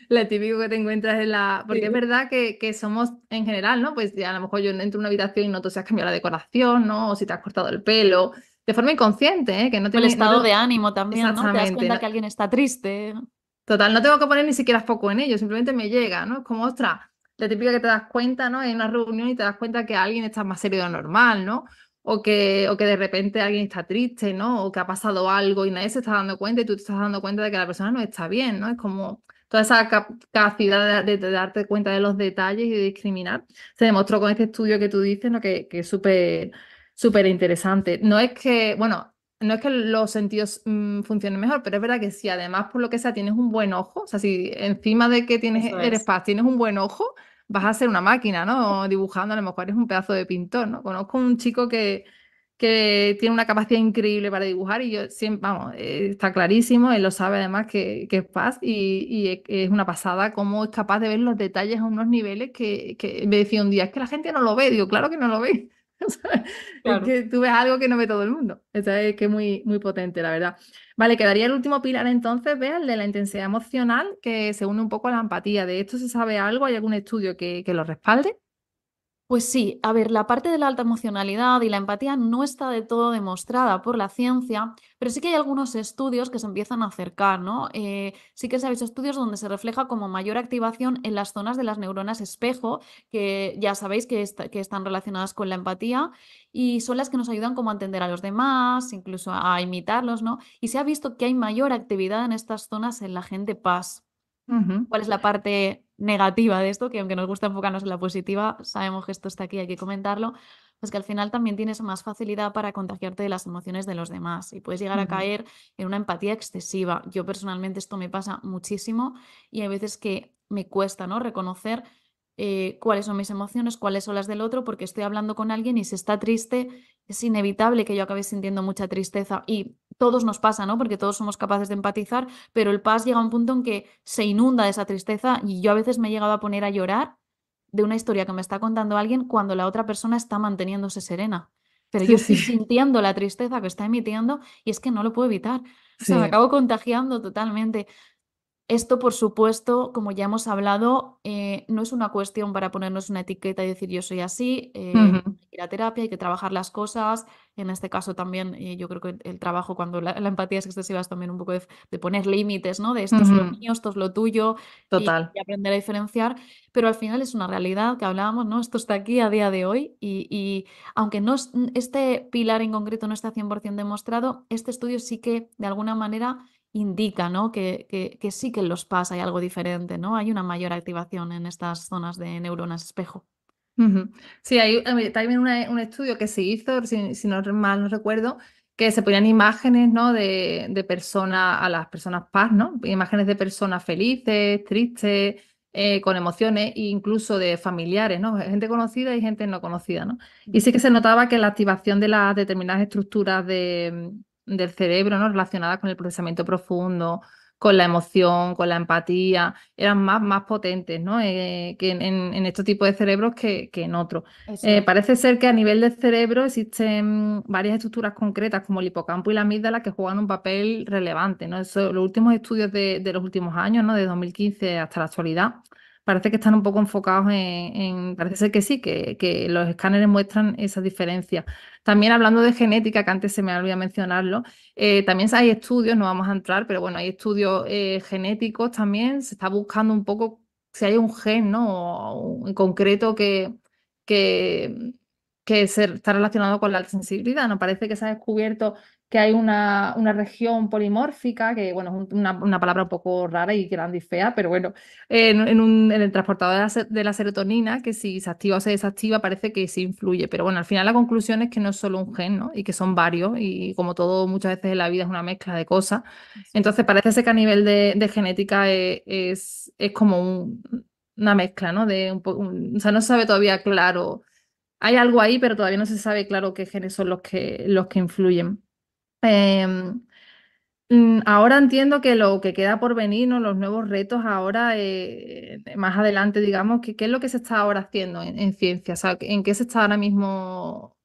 Lo típico que te encuentras en la. Porque es Sí. verdad que somos en general, ¿no? Pues ya a lo mejor yo entro a una habitación y noto si has cambiado la decoración, ¿no? O si te has cortado el pelo de forma inconsciente, ¿eh? Que no O el tiene, no estado tengo, de ánimo también, ¿no? Te das exactamente, cuenta no, que alguien está triste. total, no tengo que poner ni siquiera foco en ello, simplemente me llega, ¿no? Es como, ostras, la típica que te das cuenta, ¿no? En una reunión y te das cuenta que alguien está más serio de lo normal, ¿no? O que de repente alguien está triste, ¿no? O que ha pasado algo y nadie se está dando cuenta y tú te estás dando cuenta de que la persona no está bien, ¿no? Es como toda esa capacidad de darte cuenta de los detalles y de discriminar. Se demostró con este estudio que tú dices, ¿no? Que es súper, súper interesante. No es que, bueno, no es que los sentidos funcionen mejor, pero es verdad que si además por lo que sea tienes un buen ojo, o sea, si encima de que Eso eres es. paz, tienes un buen ojo, vas a ser una máquina, ¿no? Dibujando, a lo mejor eres un pedazo de pintor, ¿no? Conozco un chico que tiene una capacidad increíble para dibujar y yo siempre, vamos, está clarísimo, él lo sabe además que es paz y es una pasada cómo es capaz de ver los detalles a unos niveles que me decía un día, es que la gente no lo ve, digo, claro que no lo ve. O sea, es Claro. que tú ves algo que no ve todo el mundo. Es que es muy, muy potente, la verdad. Vale, quedaría el último pilar entonces, vea, el de la intensidad emocional, que se une un poco a la empatía. ¿De esto se sabe algo? ¿Hay algún estudio que lo respalde? Pues sí, a ver, la parte de la alta emocionalidad y la empatía no está de todo demostrada por la ciencia, pero sí que hay algunos estudios que se empiezan a acercar, ¿no? Sí que se han visto estudios donde se refleja como mayor activación en las zonas de las neuronas espejo, que ya sabéis que están relacionadas con la empatía y son las que nos ayudan como a entender a los demás, incluso a imitarlos, ¿no? Y se ha visto que hay mayor actividad en estas zonas en la gente paz. Ujú, ¿Cuál es la parte negativa de esto? Que aunque nos gusta enfocarnos en la positiva, sabemos que esto está aquí, hay que comentarlo, pues que al final también tienes más facilidad para contagiarte de las emociones de los demás y puedes llegar a ujú, caer en una empatía excesiva. Yo personalmente esto me pasa muchísimo y hay veces que me cuesta, ¿no? Reconocer cuáles son mis emociones, cuáles son las del otro, porque estoy hablando con alguien y si está triste, es inevitable que yo acabe sintiendo mucha tristeza y todos nos pasa, ¿no? Porque todos somos capaces de empatizar, pero el paz llega a un punto en que se inunda de esa tristeza y yo a veces me he llegado a poner a llorar de una historia que me está contando alguien cuando la otra persona está manteniéndose serena. Pero yo sí, estoy sí, sintiendo la tristeza que está emitiendo y es que no lo puedo evitar. O sea, me sí. acabo contagiando totalmente. Esto, por supuesto, como ya hemos hablado, no es una cuestión para ponernos una etiqueta y decir yo soy así, Ujú, hay que ir a terapia, hay que trabajar las cosas. En este caso también yo creo que el trabajo cuando la empatía es excesiva es también un poco de poner límites, ¿no? De esto es lo ujú, mío, esto es lo tuyo total. y aprender a diferenciar, pero al final es una realidad que hablábamos, ¿no? Esto está aquí a día de hoy y aunque no es- este pilar en concreto no está 100% demostrado, este estudio sí que de alguna manera indica, ¿no? Que sí que en los PAS hay algo diferente, ¿no? Hay una mayor activación en estas zonas de neuronas espejo. Ujú. Sí, hay también un estudio que se hizo, si no mal no recuerdo, que se ponían imágenes, ¿no? de personas, a las personas paz, ¿no? Imágenes de personas felices, tristes, con emociones, e incluso de familiares, ¿no? Gente conocida y gente no conocida, ¿no? Y sí que se notaba que la activación de las determinadas estructuras del cerebro, ¿no? Relacionadas con el procesamiento profundo, con la emoción, con la empatía, eran más potentes, ¿no? Que en estos tipos de cerebros que en otros. Eso es. Parece ser que a nivel del cerebro existen varias estructuras concretas como el hipocampo y la amígdala que juegan un papel relevante, ¿no? Los últimos estudios de los últimos años, ¿no? De 2015 hasta la actualidad, parece que están un poco enfocados parece ser que sí, que los escáneres muestran esas diferencias. También hablando de genética, que antes se me olvidó mencionarlo, también hay estudios, no vamos a entrar, pero bueno, hay estudios genéticos también, se está buscando un poco si hay un gen, ¿no? O en concreto que, está relacionado con la alta sensibilidad. Nos parece que se ha descubierto que hay una región polimórfica, que bueno, es una palabra un poco rara y grande y fea, pero bueno, en el transportador de la serotonina, que si se activa o se desactiva, parece que sí influye. Pero bueno, al final la conclusión es que no es solo un gen, ¿no? Y que son varios, y como todo muchas veces en la vida es una mezcla de cosas. Eso es. Entonces parece ser que a nivel de genética es como una mezcla, ¿no? O sea, no se sabe todavía claro. Hay algo ahí, pero todavía no se sabe claro qué genes son los que influyen. Em, Ahora entiendo que lo que queda por venir, ¿no? Los nuevos retos ahora, más adelante, digamos, ¿qué es lo que se está ahora haciendo en ciencia? O sea, ¿en qué se está ahora mismo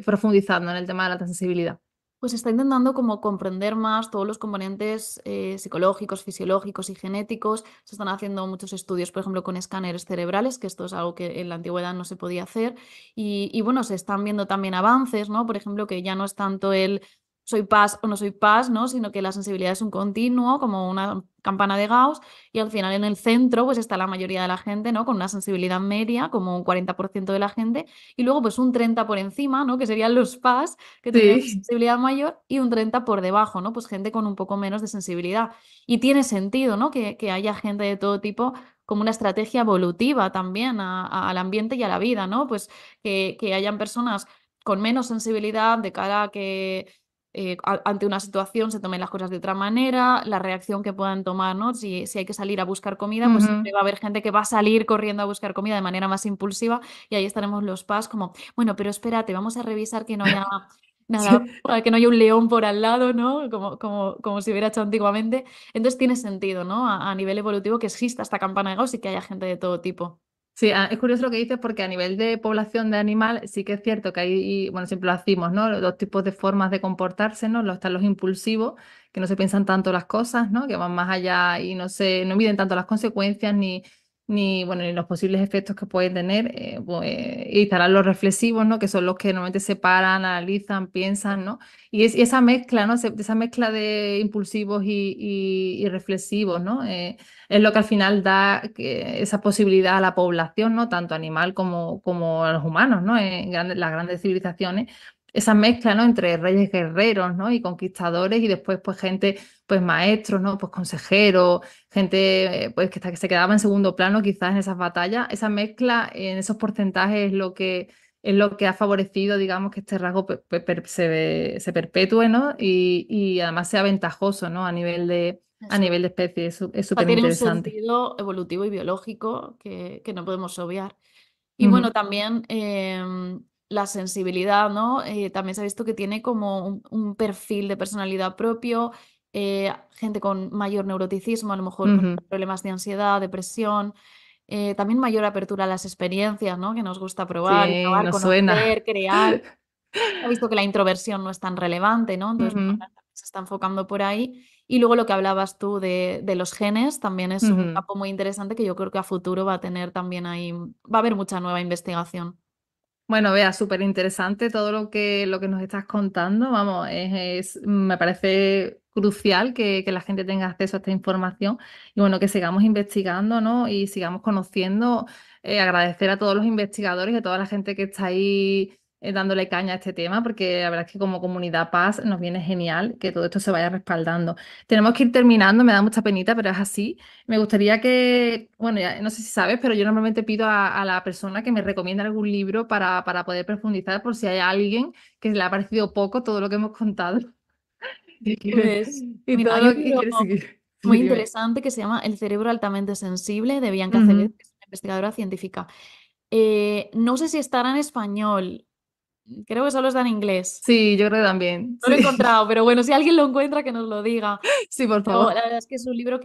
profundizando en el tema de la alta sensibilidad? Pues está intentando como comprender más todos los componentes psicológicos, fisiológicos y genéticos. Se están haciendo muchos estudios, por ejemplo, con escáneres cerebrales, que esto es algo que en la antigüedad no se podía hacer. Y bueno, se están viendo también avances, ¿no? Por ejemplo, que ya no es tanto el soy paz o no soy paz, ¿no? Sino que la sensibilidad es un continuo, como una campana de Gauss, y al final en el centro pues está la mayoría de la gente, ¿no? Con una sensibilidad media, como un 40% de la gente, y luego pues un 30 por encima, ¿no? Que serían los paz que tendrían Sí. sensibilidad mayor, y un 30 por debajo, ¿no? Pues gente con un poco menos de sensibilidad. Y tiene sentido, ¿no? Que haya gente de todo tipo como una estrategia evolutiva también al ambiente y a la vida, ¿no? Pues que hayan personas con menos sensibilidad de cara a que ante una situación se tomen las cosas de otra manera, la reacción que puedan tomar, ¿no? Si hay que salir a buscar comida, pues Ujú. siempre va a haber gente que va a salir corriendo a buscar comida de manera más impulsiva, y ahí estaremos los PAS como, bueno, pero espérate, vamos a revisar que no haya nada, Sí. que no haya un león por al lado, ¿no? Como se hubiera hecho antiguamente. Entonces tiene sentido, ¿no? A nivel evolutivo que exista esta campana de Gauss y que haya gente de todo tipo. Sí, es curioso lo que dices porque a nivel de población de animal sí que es cierto que hay, y, bueno, siempre lo decimos, ¿no? Dos tipos de formas de comportarse, ¿no? Están los impulsivos, que no se piensan tanto las cosas, ¿no? Que van más allá y no miden tanto las consecuencias bueno, ni los posibles efectos que pueden tener. Y estarán los reflexivos, ¿no? Que son los que normalmente se paran, analizan, piensan, ¿no? Y esa mezcla, ¿no? Esa mezcla de impulsivos y reflexivos, ¿no? Es lo que al final da esa posibilidad a la población, ¿no? Tanto animal como a los humanos, ¿no? En las grandes civilizaciones, esa mezcla, ¿no? Entre reyes guerreros, ¿no? Y conquistadores y después pues gente, pues maestros, ¿no? Pues consejeros, gente pues que se quedaba en segundo plano quizás en esas batallas. Esa mezcla en esos porcentajes es lo que ha favorecido, digamos, que este rasgo se perpetúe, ¿no? Y además sea ventajoso, ¿no? A Eso es. nivel de especie, es Sea, súper tiene un interesante. sentido evolutivo y biológico que no podemos obviar. Y bueno, Ujú, también la sensibilidad, ¿no? También se ha visto que tiene como un perfil de personalidad propio, gente con mayor neuroticismo, a lo mejor con ujú. problemas de ansiedad, depresión, también mayor apertura a las experiencias, ¿no? Que nos gusta probar, Sí, innovar, nos suena. conocer, crear. Se ha visto que la introversión no es tan relevante, ¿no? Entonces, bueno, Ujú, se está enfocando por ahí. Y luego lo que hablabas tú de los genes también es un ujú. campo muy interesante que yo creo que a futuro va a tener también ahí, va a haber mucha nueva investigación. Bueno, vea, súper interesante todo lo que nos estás contando. Vamos, me parece crucial que la gente tenga acceso a esta información y bueno, que sigamos investigando, ¿no? Y sigamos conociendo. Agradecer a todos los investigadores y a toda la gente que está ahí dándole caña a este tema, porque la verdad es que como comunidad Paz nos viene genial que todo esto se vaya respaldando. Tenemos que ir terminando, me da mucha penita, pero es así. Me gustaría que, bueno, ya, no sé si sabes, pero yo normalmente pido a la persona que me recomiende algún libro para poder profundizar por si hay alguien que le ha parecido poco todo lo que hemos contado y, Pues, y mira, todo hay un lo que libro quiere seguir. Sí, muy dime. interesante que se llama El cerebro altamente sensible de Bianca Acevedo, Ujú. que es una investigadora científica. No sé si estará en español, creo que solo está en inglés. Sí, yo creo que también. No lo he Sí, encontrado, pero bueno, si alguien lo encuentra, que nos lo diga. sí, por Pero favor. la verdad es que es un libro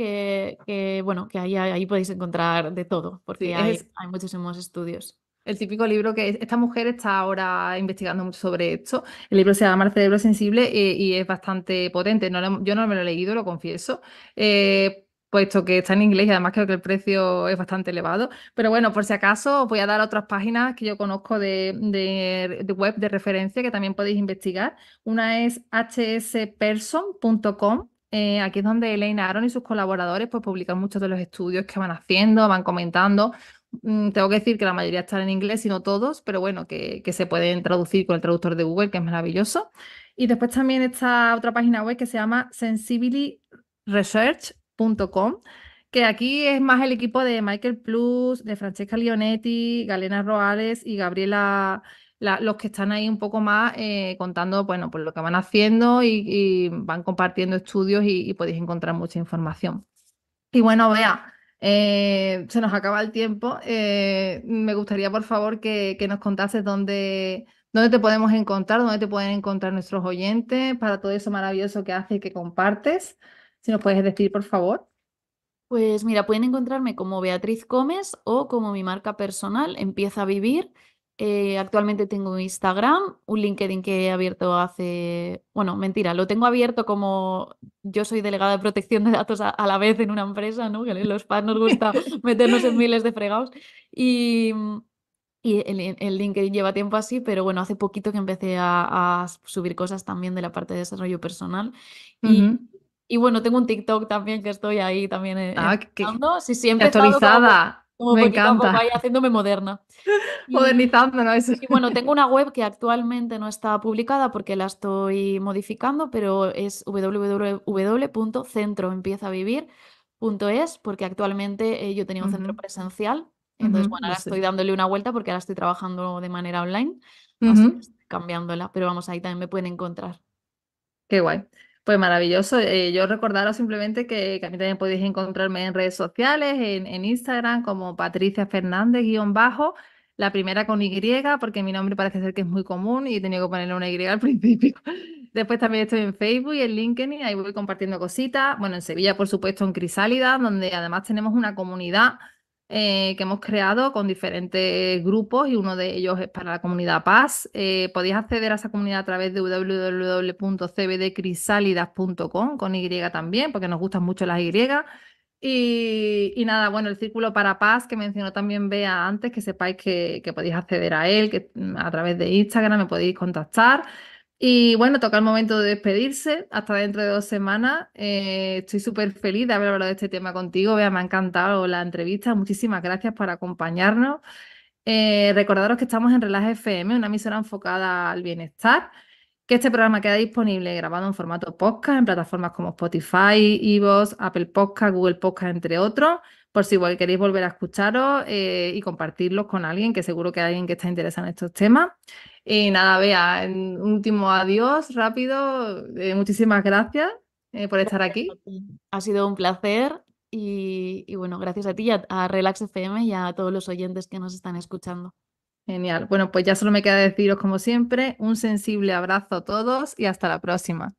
bueno, que ahí podéis encontrar de todo, Sí, porque es hay muchísimos estudios. el típico libro que esta mujer está ahora investigando mucho sobre esto. El libro se llama El cerebro sensible y es bastante potente. Yo no me lo he leído, lo confieso, puesto que está en inglés y además creo que el precio es bastante elevado. Pero bueno, por si acaso os voy a dar otras páginas que yo conozco de web de referencia que también podéis investigar. Una es hsperson.com. Aquí es donde Elaine Aron y sus colaboradores pues, publican muchos de los estudios que van haciendo, van comentando. Tengo que decir que la mayoría están en inglés y no todos, pero bueno, que se pueden traducir con el traductor de Google, que es maravilloso. Y después también está otra página web que se llama sensibilityresearch.com, que aquí es más el equipo de Michael Plus, de Francesca Leonetti, Galena Roales y Gabriela, los que están ahí un poco más contando, bueno, pues lo que van haciendo y van compartiendo estudios y podéis encontrar mucha información. Y bueno, vea, se nos acaba el tiempo. Me gustaría, por favor, que nos contases dónde te podemos encontrar, dónde te pueden encontrar nuestros oyentes para todo eso maravilloso que haces y que compartes. Si nos puedes decir, por favor. Pues mira, pueden encontrarme como Beatriz Gómez o como mi marca personal, Empieza a Vivir. Actualmente tengo Instagram, un LinkedIn que he abierto bueno, mentira, lo tengo abierto como yo soy delegada de protección de datos a la vez en una empresa, ¿no? Que a los PAs nos gusta meternos en miles de fregados. Y, y el LinkedIn lleva tiempo así, pero bueno, hace poquito que empecé a subir cosas también de la parte de desarrollo personal. Ujú. Y bueno, tengo un TikTok también que estoy ahí también Ah, empezando. Sí, sí, he qué empezado actualizada. como Me poquito a poco ahí encanta. haciéndome moderna. Y, Modernizándonos eso. y bueno, tengo una web que actualmente no está publicada porque la estoy modificando, pero es www.centroempiezavivir.es porque actualmente yo tenía un centro Ujú, presencial. ujú, Entonces, bueno, lo ahora sé. estoy dándole una vuelta porque ahora estoy trabajando de manera online, así que Ujú. estoy cambiándola, pero vamos, ahí también me pueden encontrar. Qué guay. Pues maravilloso. Yo recordaros simplemente que a mí también podéis encontrarme en redes sociales, en Instagram como Patricia Fernández bajo, la primera con Y, porque mi nombre parece ser que es muy común y he tenido que ponerle una Y al principio. Después también estoy en Facebook y en LinkedIn, ahí voy compartiendo cositas. Bueno, en Sevilla, por supuesto, en Crisálida, donde además tenemos una comunidad que hemos creado con diferentes grupos y uno de ellos es para la comunidad Paz. Podéis acceder a esa comunidad a través de www.cbdcrisalidas.com con Y también, porque nos gustan mucho las Y. Y nada, bueno, el Círculo para Paz que mencionó también Bea antes, que sepáis que podéis acceder a él, que a través de Instagram me podéis contactar. Y bueno, toca el momento de despedirse. Hasta dentro de 2 semanas. Estoy súper feliz de haber hablado de este tema contigo. Bea, me ha encantado la entrevista. Muchísimas gracias por acompañarnos. Recordaros que estamos en Relax FM, una emisora enfocada al bienestar, que este programa queda disponible grabado en formato podcast en plataformas como Spotify, iVoox, Apple Podcast, Google Podcast, entre otros, por si igual queréis volver a escucharos y compartirlos con alguien, que seguro que hay alguien que está interesado en estos temas. Y nada, Bea, un último adiós rápido. Muchísimas gracias por estar Gracias a aquí. ti. Ha sido un placer y bueno, gracias a ti, a Relax FM y a todos los oyentes que nos están escuchando. Genial. Bueno, pues ya solo me queda deciros, como siempre, un sensible abrazo a todos y hasta la próxima.